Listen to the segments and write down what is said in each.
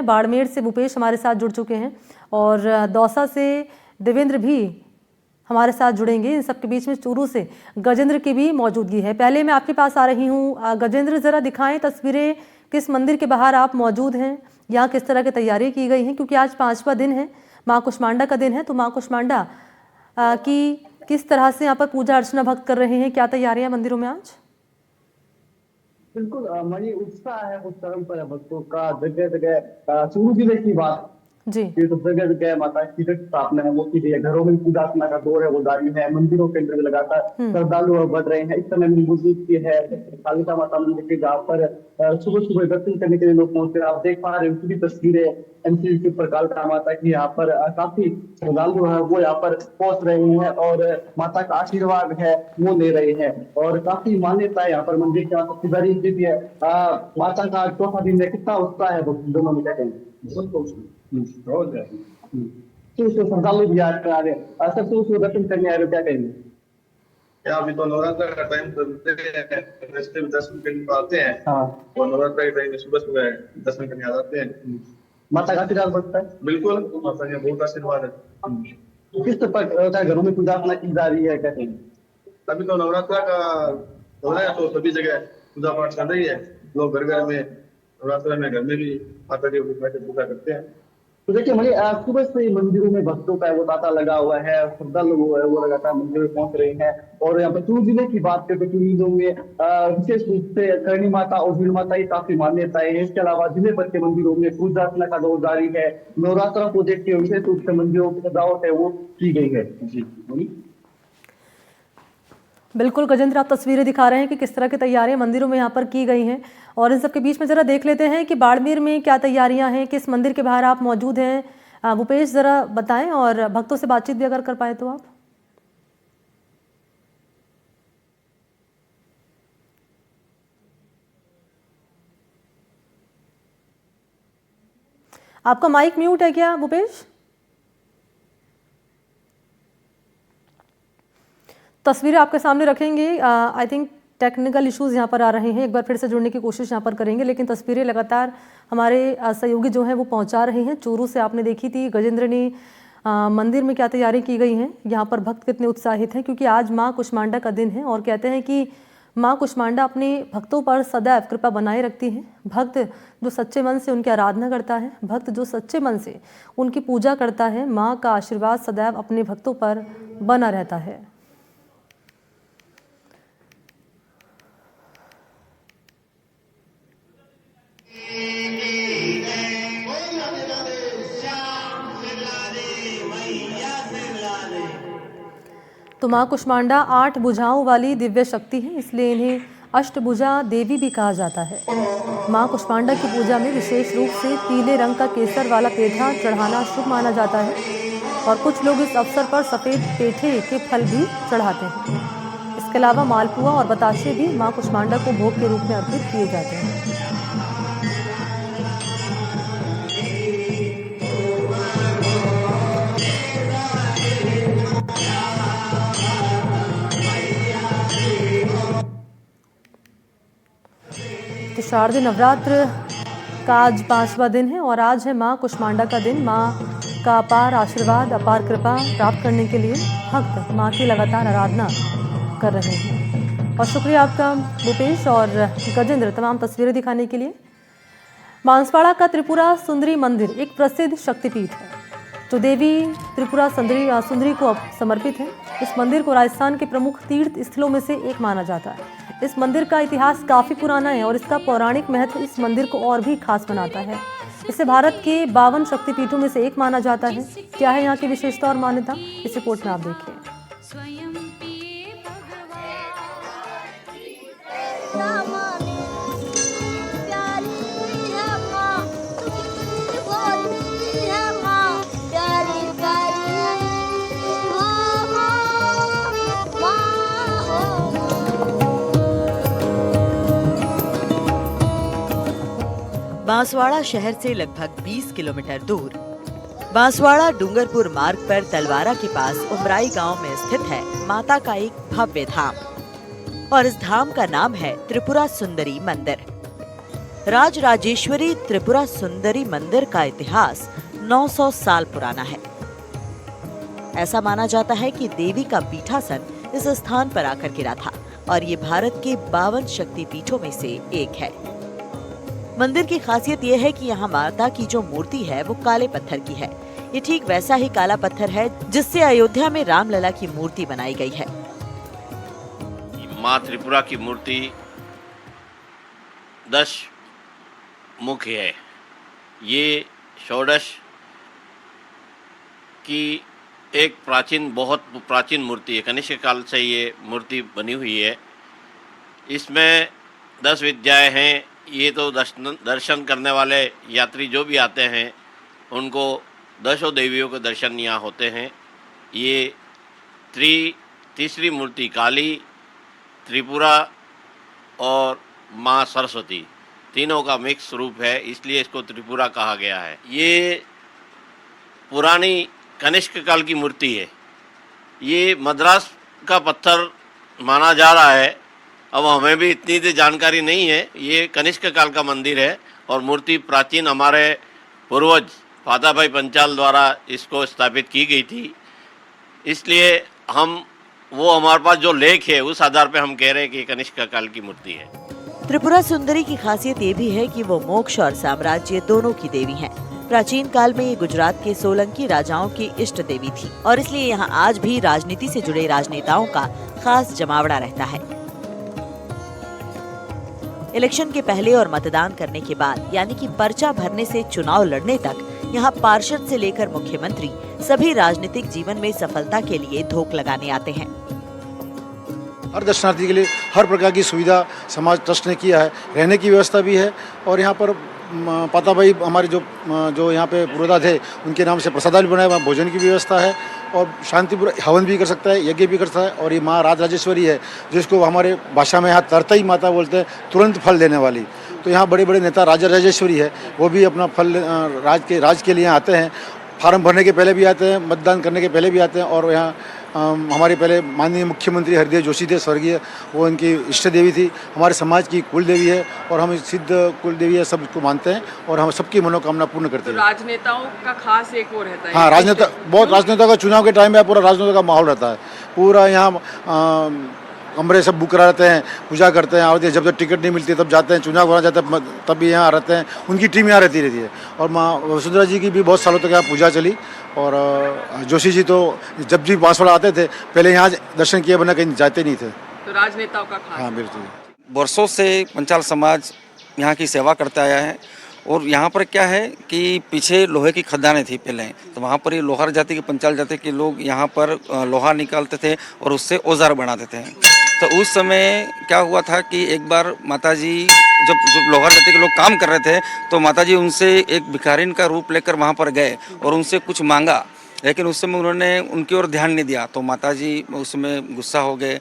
बाड़मेर से भूपेश हमारे साथ जुड़ चुके हैं और दौसा से देवेंद्र भी हमारे साथ जुड़ेंगे। इन सबके बीच में चूरू से गजेंद्र की भी मौजूदगी है। पहले मैं आपके पास आ रही हूँ। गजेंद्र, जरा दिखाएं तस्वीरें, किस मंदिर के बाहर आप मौजूद हैं, यहाँ किस तरह की तैयारी की गई है, क्योंकि आज 5वां दिन है, माँ कुष्मांडा का दिन है। तो माँ कुष्मांडा की किस तरह से यहाँ पर पूजा अर्चना भक्त कर रहे हैं, क्या तैयारियां मंदिरों में आज? बिल्कुल मणि, उत्साह है उस परंपरा भक्तों का जगह जगह। चूरू जिले की बात जी ये तो जगह जगह माता की स्थापना है वो की गई है। घरों में पूजा अर्चना का दौर है वो जारी है। मंदिरों के अंदर लगातार श्रद्धालु बढ़ रहे हैं। इस समय मौजूद की है कालिका माता मंदिर के, जहाँ पर सुबह सुबह दर्शन करने के लिए लोग पहुंच रहे हैं। आप देख पा रहे हैं पूरी तस्वीरें एमसी के ऊपर कालिका माता की। यहाँ पर काफी श्रद्धालु है वो यहाँ पर पहुंच रहे हैं और माता का आशीर्वाद है वो ले रहे हैं। और काफी मान्यता है यहाँ पर मंदिर के पुजारी भी है। माता का 4था दिन है, कितना उत्साह है दोनों में, क्या कहेंगे? तो श्रद्धालु भी याद करा रहे हैं, सब तो उसको दर्शन करने आ रहे हो, क्या कहेंगे? अभी तो नवरात्र का टाइम चलते हैं, रास्ते में दर्शन करने को आते हैं। हाँ, और नवरात्र के टाइम में सुबह सुबह दर्शन करने आ जाते हैं। माता का आशीर्वाद बढ़ता है। बिल्कुल, माता का बहुत आशीर्वाद है। किस प्रकार घरों में पूजा अर्चना की जा रही है, क्या कहेंगे? अभी तो नवरात्र का हो रहा है तो सभी जगह पूजा पाठ चल रही है। लोग घर घर में नवरात्र में घर में भी माता की पूजा करते हैं। तो देखिए मणि, सुबह से मंदिरों में भक्तों का वो तांता लगा हुआ है, श्रद्धालु वो लगातार मंदिर में पहुंच रहे हैं। और यहाँ पर चूरू जिले की बात करें तो चूरू में विशेष रूप से करणी माता और भीड़ माता की काफी मान्यता है। इसके अलावा जिले भर के मंदिरों में पूजा अर्चना का दौर जारी है। नवरात्र को देखते हुए विशेष रूप से मंदिरों की सजावट है वो की गई है। जी मणि, बिल्कुल गजेंद्र, आप तस्वीरें दिखा रहे हैं कि किस तरह की तैयारियां मंदिरों में यहाँ पर की गई हैं। और इन सब के बीच में ज़रा देख लेते हैं कि बाड़मेर में क्या तैयारियां हैं, किस मंदिर के बाहर आप मौजूद हैं। भूपेश, ज़रा बताएं और भक्तों से बातचीत भी अगर कर पाए तो आप। आपका माइक म्यूट है क्या भूपेश? तस्वीरें आपके सामने रखेंगे। आई थिंक टेक्निकल इश्यूज यहाँ पर आ रहे हैं, एक बार फिर से जुड़ने की कोशिश यहाँ पर करेंगे। लेकिन तस्वीरें लगातार हमारे सहयोगी जो हैं वो पहुँचा रहे हैं। चूरू से आपने देखी थी गजेंद्र ने मंदिर में क्या तैयारी की गई हैं, यहाँ पर भक्त कितने उत्साहित हैं, क्योंकि आज माँ कुष्मांडा का दिन है। और कहते हैं कि माँ कुष्मांडा अपने भक्तों पर सदैव कृपा बनाए रखती हैं। भक्त जो सच्चे मन से उनकी आराधना करता है, भक्त जो सच्चे मन से उनकी पूजा करता है, माँ का आशीर्वाद सदैव अपने भक्तों पर बना रहता है। तो माँ कुष्मांडा 8 भुजाओं वाली दिव्य शक्ति है, इसलिए इन्हें अष्टभुजा देवी भी कहा जाता है। माँ कुष्मांडा की पूजा में विशेष रूप से पीले रंग का केसर वाला पेठा चढ़ाना शुभ माना जाता है। और कुछ लोग इस अवसर पर सफ़ेद पेठे के फल भी चढ़ाते हैं। इसके अलावा मालपुआ और बताशे भी माँ कुष्मांडा को भोग के रूप में अर्पित किए जाते हैं। तो शारदीय नवरात्र का आज 5वां दिन है और आज है माँ कुष्मांडा का दिन। माँ का अपार आशीर्वाद, अपार कृपा प्राप्त करने के लिए भक्त माँ की लगातार आराधना कर रहे हैं। और शुक्रिया आपका भूपेश और गजेंद्र तमाम तस्वीरें दिखाने के लिए। बांसवाड़ा का त्रिपुरा सुंदरी मंदिर एक प्रसिद्ध शक्तिपीठ है जो देवी त्रिपुरा सुंदरी को समर्पित है। इस मंदिर को राजस्थान के प्रमुख तीर्थ स्थलों में से एक माना जाता है। इस मंदिर का इतिहास काफ़ी पुराना है और इसका पौराणिक महत्व इस मंदिर को और भी खास बनाता है। इसे भारत के 52 शक्तिपीठों में से एक माना जाता है। क्या है यहाँ की विशेषता और मान्यता, इस रिपोर्ट में आप देखिए। बांसवाड़ा शहर से लगभग 20 किलोमीटर दूर बांसवाड़ा डूंगरपुर मार्ग पर तलवारा के पास उमराई गांव में स्थित है माता का एक भव्य धाम और इस धाम का नाम है त्रिपुरा सुंदरी मंदिर। राजराजेश्वरी त्रिपुरा सुंदरी मंदिर का इतिहास 900 साल पुराना है। ऐसा माना जाता है कि देवी का पीठासन इस स्थान पर आकर गिरा था और ये भारत के 52 शक्तिपीठों में से एक है। मंदिर की खासियत यह है कि यहाँ माता की जो मूर्ति है वो काले पत्थर की है। ये ठीक वैसा ही काला पत्थर है जिससे अयोध्या में रामलला की मूर्ति बनाई गई है। माँ त्रिपुरा की मूर्ति 10 मुख है। ये षोडश की एक बहुत प्राचीन मूर्ति है। कनिष्क काल से ये मूर्ति बनी हुई है। इसमें 10 विद्याएं हैं। ये तो दर्शन करने वाले यात्री जो भी आते हैं उनको 10 देवियों के दर्शन यहाँ होते हैं। ये तीसरी मूर्ति काली, त्रिपुरा और माँ सरस्वती तीनों का मिक्स रूप है, इसलिए इसको त्रिपुरा कहा गया है। ये पुरानी कनिष्क काल की मूर्ति है। ये मद्रास का पत्थर माना जा रहा है। अब हमें भी इतनी जानकारी नहीं है। ये कनिष्क काल का मंदिर है और मूर्ति प्राचीन हमारे पूर्वज पाताभाई पंचाल द्वारा इसको स्थापित की गई थी। इसलिए हमारे पास जो लेख है उस आधार पे हम कह रहे हैं कि कनिष्क काल की मूर्ति है। त्रिपुरा सुंदरी की खासियत ये भी है कि वो मोक्ष और साम्राज्य दोनों की देवी हैं। प्राचीन काल में ये गुजरात के सोलंकी राजाओं की इष्ट देवी थी और इसलिए यहाँ आज भी राजनीति से जुड़े राजनेताओं का खास जमावड़ा रहता है। इलेक्शन के पहले और मतदान करने के बाद यानी कि पर्चा भरने से चुनाव लड़ने तक यहाँ पार्षद से लेकर मुख्यमंत्री सभी राजनीतिक जीवन में सफलता के लिए धोख लगाने आते हैं। हर दर्शनार्थी के लिए हर प्रकार की सुविधा समाज ट्रस्ट ने किया है। रहने की व्यवस्था भी है और यहाँ पर पाताभाई हमारे जो यहाँ पे पुरोधा थे उनके नाम से प्रसादालय बनाया हुआ, भोजन की व्यवस्था है और शांतिपूर्वक हवन भी कर सकता है, यज्ञ भी कर सकता है। और ये माँ राजराजेश्वरी है जिसको हमारे भाषा में यहाँ तरतई माता बोलते हैं, तुरंत फल देने वाली। तो यहाँ बड़े बड़े नेता राजराजेश्वरी है, वो भी अपना फल राज के लिए आते हैं। फार्म भरने के पहले भी आते हैं, मतदान करने के पहले भी आते हैं। और यहाँ हमारे पहले माननीय मुख्यमंत्री हरदेव जोशी थे स्वर्गीय, वो इनकी इष्ट देवी थी, हमारे समाज की कुल देवी है और हम सिद्ध कुल देवी है, सबको मानते हैं और हम सबकी मनोकामना पूर्ण करते हैं। तो राजनेताओं का खास एक वो रहता है। हाँ, राजनेता का चुनाव के टाइम में पूरा राजनेता का माहौल रहता है। पूरा यहाँ कमरे सब बुक करा रहते हैं, पूजा करते हैं, और जब तक टिकट नहीं मिलती तब जाते हैं, चुनाव होना जाता है तब भी यहाँ रहते हैं। उनकी टीम यहाँ रहती है। और माँ वसुंधरा जी की भी बहुत सालों तक यहाँ पूजा चली। और जोशी जी तो जब भी बांसवाड़ा आते थे पहले यहाँ दर्शन किए बिना कहीं जाते नहीं थे। तो राजनेताओं का खास। हाँ बिल्कुल। वर्षों से पंचाल समाज यहाँ की सेवा करता आया है और यहाँ पर क्या है कि पीछे लोहे की खदानें थी पहले, तो वहाँ पर ये लोहार जाति के पंचाल जाति के लोग यहाँ पर लोहा निकालते थे और उससे औजार बनाते थे। तो उस समय क्या हुआ था कि एक बार माताजी जब लोहार जाति के लोग काम कर रहे थे तो माताजी उनसे एक भिखारिन का रूप लेकर वहाँ पर गए और उनसे कुछ मांगा, लेकिन उस समय उन्होंने उनकी ओर ध्यान नहीं दिया। तो माताजी उसमें गुस्सा हो गए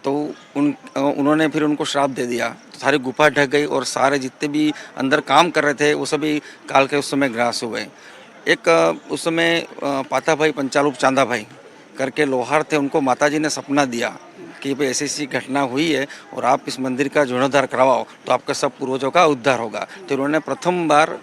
तो उन्होंने फिर उनको श्राप दे दिया। तो सारी गुफा ढक गई और सारे जितने भी अंदर काम कर रहे थे वो सभी काल के उस समय ग्रास हुए। एक उस समय पाताभाई पंचालूप चांदा भाई करके लोहार थे, उनको माताजी ने सपना दिया कि भाई ऐसी घटना हुई है और आप इस मंदिर का जीर्णोद्धार करवाओ तो आपका सब पूर्वजों का उद्धार होगा। तो उन्होंने प्रथम बार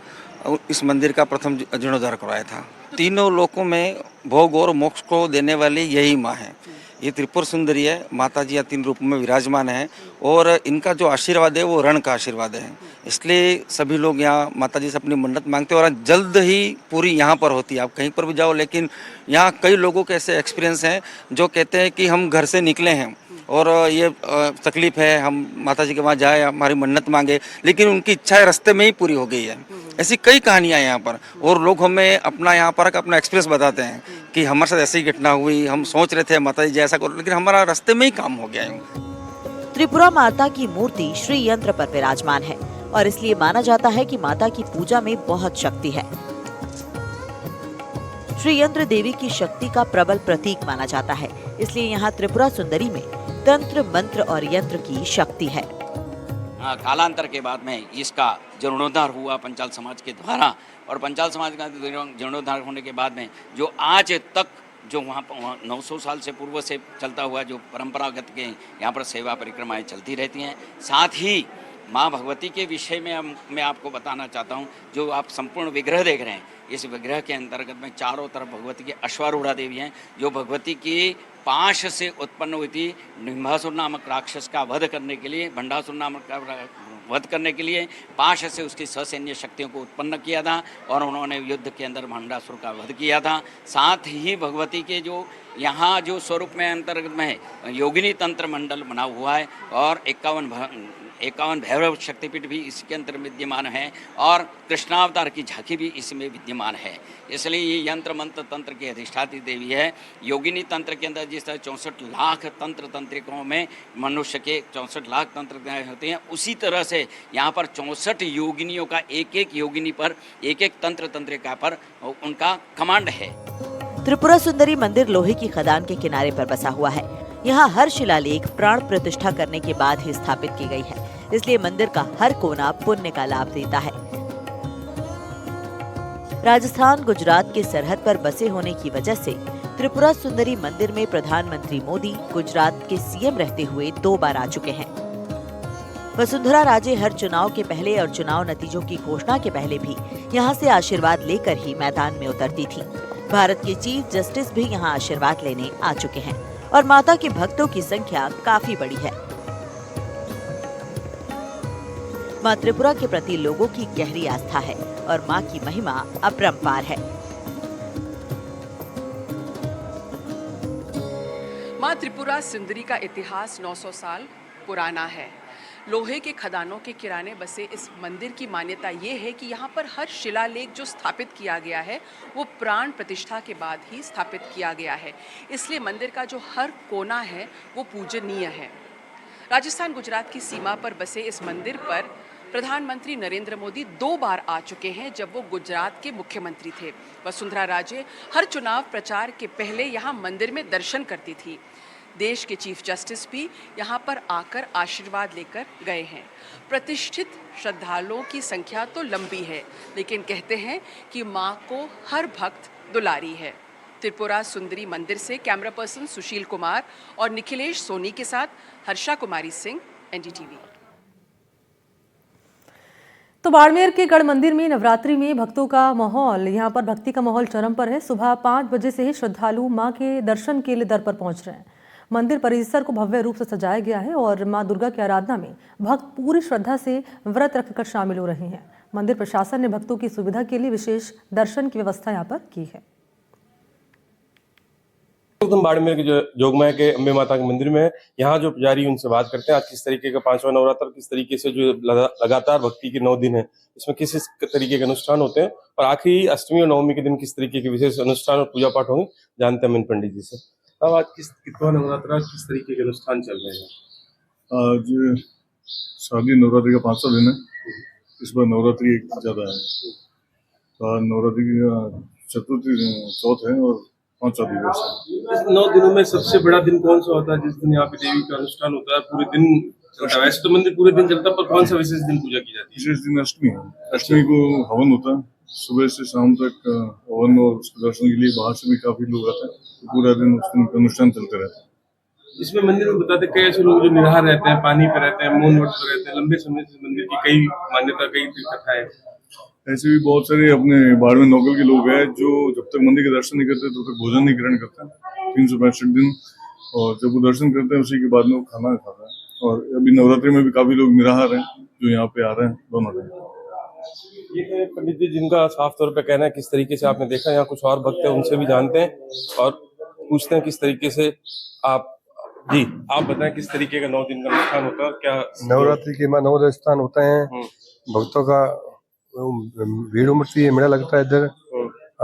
इस मंदिर का प्रथम जीर्णोद्धार करवाया था। तीनों लोकों में भोग और मोक्ष को देने वाली यही माँ है। ये त्रिपुर सुंदरी है, माता जी या 3 रूप में विराजमान है और इनका जो आशीर्वाद है वो रण का आशीर्वाद है। इसलिए सभी लोग यहाँ माता जी से अपनी मन्नत मांगते हैं और जल्द ही पूरी यहाँ पर होती है। आप कहीं पर भी जाओ, लेकिन यहाँ कई लोगों के ऐसे एक्सपीरियंस हैं जो कहते हैं कि हम घर से निकले हैं और ये तकलीफ है, हम माता जी के वहाँ जाए, हमारी मन्नत मांगे, लेकिन उनकी इच्छाएं रास्ते में ही पूरी हो गई है। ऐसी कई कहानियाँ हैं यहाँ पर और लोग हमें अपना यहाँ पर अपना एक्सपीरियंस बताते हैं कि हमारे साथ ऐसी घटना हुई, हम सोच रहे थे माता जी ऐसा करो, लेकिन हमारा रास्ते में ही काम हो गया है। त्रिपुरा माता की मूर्ति श्री यंत्र पर विराजमान है और इसलिए माना जाता है कि माता की पूजा में बहुत शक्ति है। श्री यंत्र देवी की शक्ति का प्रबल प्रतीक माना जाता है, इसलिए यहाँ त्रिपुरा सुंदरी में तंत्र मंत्र और यंत्र की शक्ति है। कालांतर के बाद में इसका जीर्णोद्धार हुआ पंचाल समाज के द्वारा और पंचाल समाज का जीर्णोद्धार होने के बाद में जो आज तक जो वहाँ 900 साल से पूर्व से चलता हुआ जो परंपरागत के यहाँ पर सेवा परिक्रमाएं चलती रहती हैं। साथ ही माँ भगवती के विषय में मैं आपको बताना चाहता हूँ। जो आप संपूर्ण विग्रह देख रहे हैं, इस विग्रह के अंतर्गत में चारों तरफ भगवती की अश्वारूढ़ा देवी हैं, जो भगवती की पाश से उत्पन्न हुई थी। निम्बासुर नामक राक्षस का वध करने के लिए, भंडासुर नामक का वध करने के लिए पाश से उसकी ससैन्य शक्तियों को उत्पन्न किया था और उन्होंने युद्ध के अंदर भंडासुर का वध किया था। साथ ही भगवती के जो यहाँ जो स्वरूप में अंतर्गत में योगिनी तंत्र मंडल बना हुआ है और 51 भैरव शक्तिपीठ भी इसके अंदर विद्यमान है और कृष्णावतार की झांकी भी इसमें विद्यमान है। इसलिए ये यंत्र मंत्र तंत्र की अधिष्ठात्री देवी है। योगिनी तंत्र के अंदर जिस तरह 64 लाख तंत्र तंत्रिकाओं में मनुष्य के 64 लाख तंत्र होते हैं, उसी तरह से यहाँ पर 64 योगिनियों का एक योगिनी पर एक तंत्र तंत्रिका पर उनका कमांड है। त्रिपुरा सुंदरी मंदिर लोहे की खदान के किनारे पर बसा हुआ है। यहाँ हर शिलालेख प्राण प्रतिष्ठा करने के बाद ही स्थापित की गई है, इसलिए मंदिर का हर कोना पुण्य का लाभ देता है। राजस्थान गुजरात के सरहद पर बसे होने की वजह से त्रिपुरा सुंदरी मंदिर में प्रधानमंत्री मोदी गुजरात के सीएम रहते हुए 2 बार आ चुके हैं। वसुंधरा राजे हर चुनाव के पहले और चुनाव नतीजों की घोषणा के पहले भी यहाँ से आशीर्वाद लेकर ही मैदान में उतरती थी। भारत के चीफ जस्टिस भी यहाँ आशीर्वाद लेने आ चुके हैं और माता के भक्तों की संख्या काफी बड़ी है। मां त्रिपुरा के प्रति लोगों की गहरी आस्था है और मां की महिमा अपरंपार है। माँ त्रिपुरा सुंदरी का इतिहास 900 साल पुराना है। लोहे के खदानों के किराने बसे इस मंदिर की मान्यता ये है कि यहाँ पर हर शिलालेख जो स्थापित किया गया है वो प्राण प्रतिष्ठा के बाद ही स्थापित किया गया है, इसलिए मंदिर का जो हर कोना है वो पूजनीय है। राजस्थान गुजरात की सीमा पर बसे इस मंदिर पर प्रधानमंत्री नरेंद्र मोदी 2 बार आ चुके हैं जब वो गुजरात के मुख्यमंत्री थे। वसुंधरा राजे हर चुनाव प्रचार के पहले यहाँ मंदिर में दर्शन करती थी। देश के चीफ जस्टिस भी यहाँ पर आकर आशीर्वाद लेकर गए हैं। प्रतिष्ठित श्रद्धालुओं की संख्या तो लंबी है, लेकिन कहते हैं कि माँ को हर भक्त दुलारी है। त्रिपुरा सुंदरी मंदिर से कैमरा पर्सन सुशील कुमार और निखिलेश सोनी के साथ हर्षा कुमारी सिंह, एनडीटीवी। तो बाड़मेर के गढ़ मंदिर में नवरात्रि में भक्तों का माहौल, यहाँ पर भक्ति का माहौल चरम पर है। सुबह 5 बजे से ही श्रद्धालु मां के दर्शन के लिए दर पर पहुंच रहे हैं। मंदिर परिसर को भव्य रूप से सजाया गया है और मां दुर्गा की आराधना में भक्त पूरी श्रद्धा से व्रत रखकर शामिल हो रहे हैं। मंदिर प्रशासन ने भक्तों की सुविधा के लिए विशेष दर्शन की व्यवस्था यहाँ पर की है। एकदम बाड़मेर के जो जोगमाया के अम्बे माता के मंदिर में है। यहाँ जो पुजारी उनसे बात करते हैं आज किस तरीके का 5वां नवरात्र, किस तरीके से जो लगातार भक्ति के 9 दिन है इसमें किस तरीके के अनुष्ठान होते हैं और आखिरी अष्टमी और नवमी के दिन किस तरीके के विशेष अनुष्ठान और पूजा पाठ होंगे, जानते हैं अमिन पंडित जी से। अब आज कितना नवरात्र, किस तरीके के अनुष्ठान चल रहे हैं? आज शारदीय नवरात्रि का 5वां दिन है। इस बार नवरात्रि एक ज्यादा है। तो नवरात्रि की चतुर्थी चौथ है और 5वां दिवस है। इस 9 दिनों में सबसे बड़ा दिन कौन सा होता है जिस दिन यहाँ पे देवी का अनुष्ठान होता है? पूरे दिन चलता है, वैसे तो मंदिर पूरे दिन चलता है, पर कौन सा विशेष दिन पूजा की जाती है? विशेष दिन अष्टमी है। अष्टमी को हवन होता है, सुबह से शाम तक हवन और उसके दर्शन के लिए बाहर से भी काफी लोग आते हैं। तो पूरा दिन उस दिन का अनुष्ठान चलते रहता है। इसमें मंदिर में बताते कई ऐसे लोग जो निराहार रहते हैं, पानी पे रहते हैं, मौन व्रत पे रहते हैं, लंबे समय से मंदिर की कई मान्यता, कई कथाएं। ऐसे भी बहुत सारे अपने बाड़मेर नौकल के लोग हैं जो जब तक मंदिर के दर्शन नहीं करते तब तक भोजन नहीं ग्रहण करते 365 दिन, और जब वो दर्शन करते हैं उसी के बाद में वो खाना खाता है। और अभी नवरात्रि में भी काफी लोग निराहार हैं जो यहाँ पे आ रहे हैं दोनों टाइम। ये पंडित जी जिनका साफ तौर पे कहना है, किस तरीके से आपने देखा, यहाँ कुछ और भक्त हैं उनसे भी जानते हैं और पूछते हैं किस तरीके से आप बताएं किस तरीके का 9 दिन का अनुष्ठान होता है। क्या नवरात्रि के बाद 9 स्थान होते हैं, भक्तों का भीड़ उमड़ती है, मेला लगता है इधर।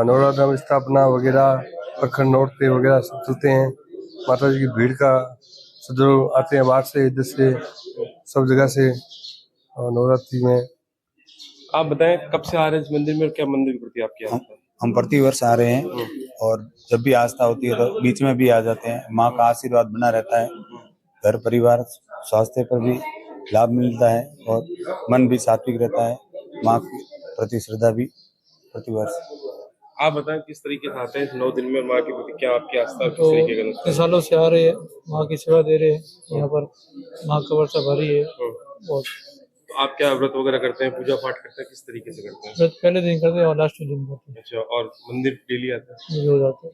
नवरात्र में स्थापना वगैरह, पखंड नौरते वगैरह सब चलते हैं। माता जी की भीड़ का सदर आते हैं बाहर से, इधर से, सब जगह से नवरात्रि में। आप बताएं कब से आ रहे हैं इस मंदिर में और क्या मंदिर के प्रति आपकी आस्था है? हम प्रति वर्ष आ रहे हैं और जब भी आस्था होती है तो बीच में भी आ जाते हैं। माँ का आशीर्वाद बना रहता है, घर परिवार स्वास्थ्य पर भी लाभ मिलता है और मन भी सात्विक रहता है। माँ की प्रति श्रद्धा भी प्रति वर्ष। आप बताएं किस तरीके से आते हैं इस 9 दिन में माँ के प्रति, क्या आपकी आस्था, किस तरीके का अनुष्ठान? सालों से आ रहे हैं, माँ की सेवा दे रहे हैं। यहाँ पर माँ का वर्षा भरी है और आप क्या व्रत वगैरह करते हैं, पूजा पाठ करते हैं, किस तरीके से करते हैं? व्रत पहले दिन करते हैं और लास्ट दिन करते अच्छा, और मंदिर डेली आते हैं? हैं, हो जाता है।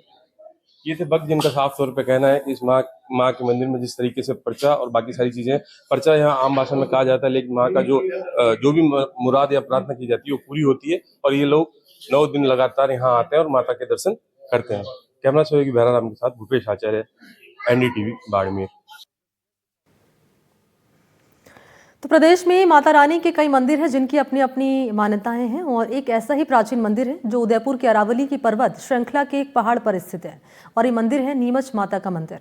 ये थे भक्त जिनका साफ तौर पे कहना है कि इस माँ के मंदिर में जिस तरीके से पर्चा और बाकी सारी चीजें, पर्चा यहाँ आम भाषा में कहा जाता है, लेकिन माँ का जो भी मुराद या प्रार्थना की जाती है वो पूरी होती है। और ये लोग 9 दिन लगातार यहाँ आते हैं और माता के दर्शन करते हैं। कैमरा सहयोगी भैराराम के साथ भूपेश आचार्य, NDTV बाड़मेर। तो प्रदेश में माता रानी के कई मंदिर हैं जिनकी अपनी अपनी मान्यताएं हैं और एक ऐसा ही प्राचीन मंदिर है जो उदयपुर के अरावली की पर्वत श्रृंखला के एक पहाड़ पर स्थित है और ये मंदिर है नीमच माता का मंदिर।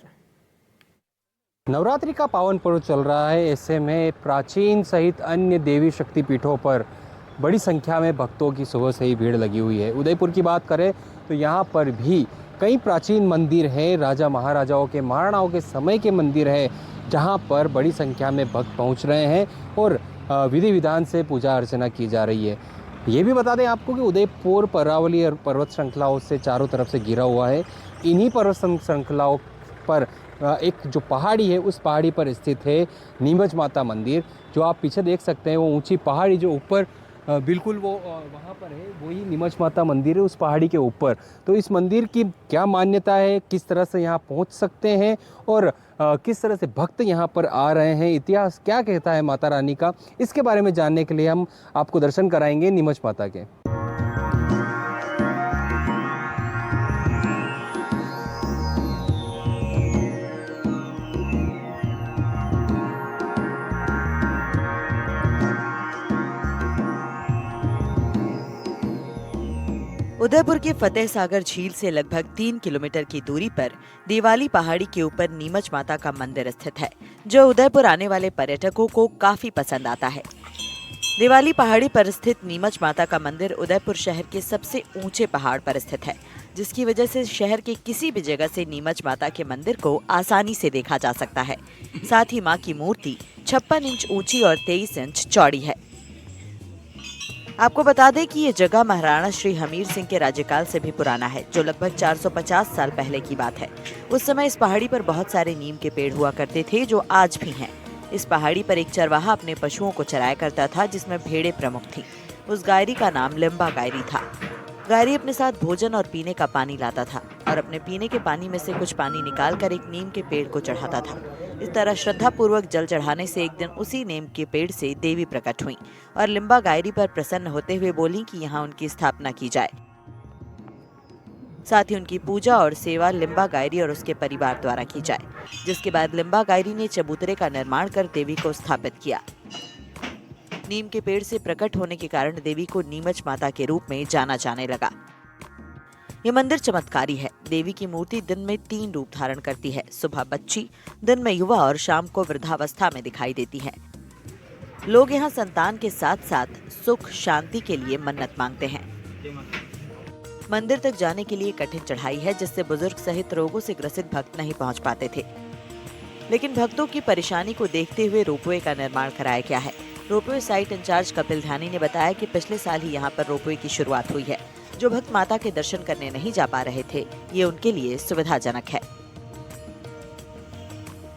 नवरात्रि का पावन पर्व चल रहा है, ऐसे में प्राचीन सहित अन्य देवी शक्तिपीठों पर बड़ी संख्या में भक्तों की सुबह से ही भीड़ लगी हुई है। उदयपुर की बात करें तो यहाँ पर भी कई प्राचीन मंदिर हैं, राजा महाराजाओं के महाराणाओं के समय के मंदिर हैं, जहाँ पर बड़ी संख्या में भक्त पहुँच रहे हैं और विधि विधान से पूजा अर्चना की जा रही है। ये भी बता दें आपको कि उदयपुर अरावली और पर्वत श्रृंखलाओं से चारों तरफ से घिरा हुआ है। इन्हीं पर्वत श्रृंखलाओं पर एक जो पहाड़ी है, उस पहाड़ी पर स्थित है नीमच माता मंदिर। जो आप पीछे देख सकते हैं वो ऊंची पहाड़ी जो ऊपर बिल्कुल वो वहाँ पर है, वही नीमच माता मंदिर है उस पहाड़ी के ऊपर। तो इस मंदिर की क्या मान्यता है, किस तरह से यहाँ पहुँच सकते हैं और किस तरह से भक्त यहाँ पर आ रहे हैं, इतिहास क्या कहता है माता रानी का, इसके बारे में जानने के लिए हम आपको दर्शन कराएंगे नीमच माता के। उदयपुर के फतेह सागर झील से लगभग 3 किलोमीटर की दूरी पर देवाली पहाड़ी के ऊपर नीमच माता का मंदिर स्थित है, जो उदयपुर आने वाले पर्यटकों को काफी पसंद आता है। देवाली पहाड़ी पर स्थित नीमच माता का मंदिर उदयपुर शहर के सबसे ऊंचे पहाड़ पर स्थित है, जिसकी वजह से शहर के किसी भी जगह से नीमच माता के मंदिर को आसानी से देखा जा सकता है। साथ ही मां की मूर्ति 56 इंच ऊंची और 23 इंच चौड़ी है। आपको बता दें कि ये जगह महाराणा श्री हमीर सिंह के राज्यकाल से भी पुराना है, जो लगभग 450 साल पहले की बात है। उस समय इस पहाड़ी पर बहुत सारे नीम के पेड़ हुआ करते थे, जो आज भी हैं। इस पहाड़ी पर एक चरवाहा अपने पशुओं को चराया करता था, जिसमें भेड़ें प्रमुख थीं। उस गायरी का नाम लिम्बा गायरी था। गायरी अपने साथ भोजन और पीने का पानी लाता था और अपने पीने के पानी में से कुछ पानी निकालकर एक नीम के पेड़ को चढ़ाता था। इस तरह श्रद्धा पूर्वक जल चढ़ाने से एक दिन उसी नीम के पेड़ से देवी प्रकट हुई और लिम्बा गायरी पर प्रसन्न होते हुए बोली कि यहाँ उनकी स्थापना की जाए। साथ ही उनकी पूजा और सेवा लिम्बा गायरी और उसके परिवार द्वारा की जाए, जिसके बाद लिम्बा गायरी ने चबूतरे का निर्माण कर देवी को स्थापित किया। नीम के पेड़ से प्रकट होने के कारण देवी को नीमच माता के रूप में जाना जाने लगा। ये मंदिर चमत्कारी है। देवी की मूर्ति दिन में 3 रूप धारण करती है। सुबह बच्ची, दिन में युवा और शाम को वृद्धावस्था में दिखाई देती है। लोग यहाँ संतान के साथ साथ सुख शांति के लिए मन्नत मांगते हैं। मंदिर तक जाने के लिए कठिन चढ़ाई है, जिससे बुजुर्ग सहित रोगों से ग्रसित भक्त नहीं पहुँच पाते थे, लेकिन भक्तों की परेशानी को देखते हुए रोपवे का निर्माण कराया गया है। रोपवे साइट इंचार्ज कपिल ध्यानी ने बताया कि पिछले साल ही यहाँ पर रोपवे की शुरुआत हुई है। जो भक्त माता के दर्शन करने नहीं जा पा रहे थे, ये उनके लिए सुविधाजनक है।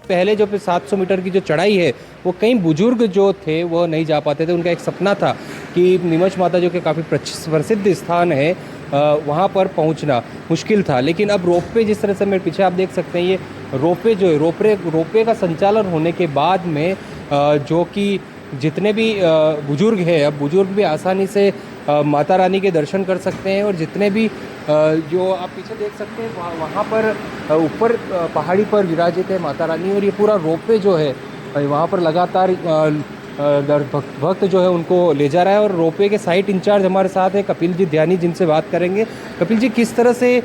पहले जो 700 मीटर की जो चढ़ाई है, वो कई बुजुर्ग जो थे वो नहीं जा पाते थे। उनका एक सपना था कि नीमच माता जो कि काफ़ी प्रसिद्ध स्थान है, वहाँ पर पहुँचना मुश्किल था। लेकिन अब रोपवे, जिस तरह से मेरे पीछे आप देख सकते हैं, ये रोपवे जो है, रोपवे का संचालन होने के बाद में जो कि जितने भी बुजुर्ग हैं, अब बुजुर्ग भी आसानी से माता रानी के दर्शन कर सकते हैं। और जितने भी जो आप पीछे देख सकते हैं, वहाँ पर ऊपर पहाड़ी पर विराजित है माता रानी। और ये पूरा रोपवे जो है वहाँ पर लगातार भक्त जो है उनको ले जा रहा है। और रोपवे के साइट इंचार्ज हमारे साथ है कपिल जी ध्यानी, जिनसे बात करेंगे। कपिल जी, किस तरह से